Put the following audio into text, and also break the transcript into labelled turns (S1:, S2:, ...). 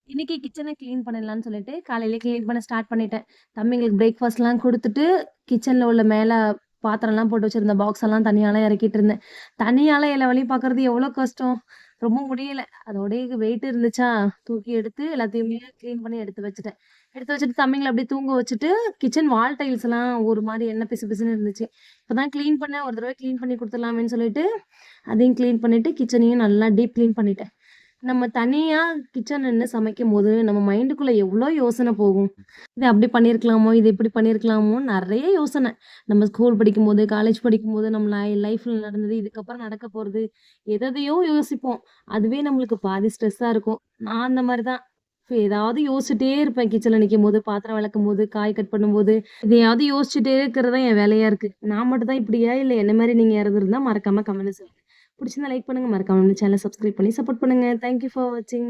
S1: இன்னைக்கு கிச்சன கிளீன் பண்ணிடலான்னு சொல்லிட்டு, காலையிலே கிளீன் பண்ண ஸ்டார்ட் பண்ணிட்டேன். தம்பிங்களுக்கு பிரேக்ஃபாஸ்ட்லாம் குடுத்துட்டு, கிச்சன்ல உள்ள மேல பாத்திரம்லாம் போட்டு வச்சிருந்த பாக்ஸ் எல்லாம் தனியால இறக்கிட்டு இருந்தேன். தனியால எல்லா வேலையும் பார்க்குறது எவ்வளோ கஷ்டம். ரொம்ப முடியல. அதோடயே வெயிட் இருந்துச்சா, தூக்கி எடுத்து எல்லாத்தையுமே கிளீன் பண்ணி எடுத்து வச்சுட்டேன். எடுத்து வச்சுட்டு தம்பிங்கள அப்படியே தூங்க வச்சுட்டு, கிச்சன் வால் டைல்ஸ்லாம் ஒரு மாரி எண்ணெய் பிசு பிசுன்னு இருந்துச்சு. இப்பதான் கிளீன் பண்ணேன். ஒரு தடவ கிளீன் பண்ணி குடுத்துடலாமேன்னு சொல்லிட்டு, அதையும் கிளீன் பண்ணிட்டு, கிச்சனையும் நல்லா டீப் கிளீன் பண்ணிட்டேன். நம்ம தனியா கிச்சன் நின்னு சமைக்கும்போது, நம்ம மைண்டுக்குள்ள எவ்ளோ யோசனை போகும். இத அப்படி பண்ணியிருக்கலாமோ, இது இப்படி பண்ணியிருக்கலாமோன்னு நெறைய யோசனை. நம்ம ஸ்கூல் படிக்கும்போது, காலேஜ் படிக்கும்போது, நம்ம லைஃப்ல நடந்தது, இதுக்கப்புறம் நடக்க போறது, எதெதையோ யோசிப்போம். அதுவே நம்மளுக்கு பாதி ஸ்ட்ரெஸ்ஸா இருக்கும். நான் அந்த மாரி தான். ஏதாவது யோசிச்சுட்டே இருப்பேன். கிச்சன்ல நிக்கும்போது, பாத்திரம் வெளக்கும்போது, காய் கட் பண்ணும்போது, எதையாவது யோசிச்சுட்டே இருக்கிறது தான் என் வேலையா இருக்கு. நான் மட்டும் தான் இப்படியா? இல்ல என்ன மாரி நீங்க யாராவது இருந்தா மறக்காம கமெண்ட்ல சொல்லுங்க. புடிச்சிருந்தா லைக் பண்ணுங்க. மறக்காம நம்ம சேனல சப்ஸ்கிரைப் பண்ணி சப்போர்ட் பண்ணுங்க. தேங்க் யூ ஃபார் வாட்சிங்.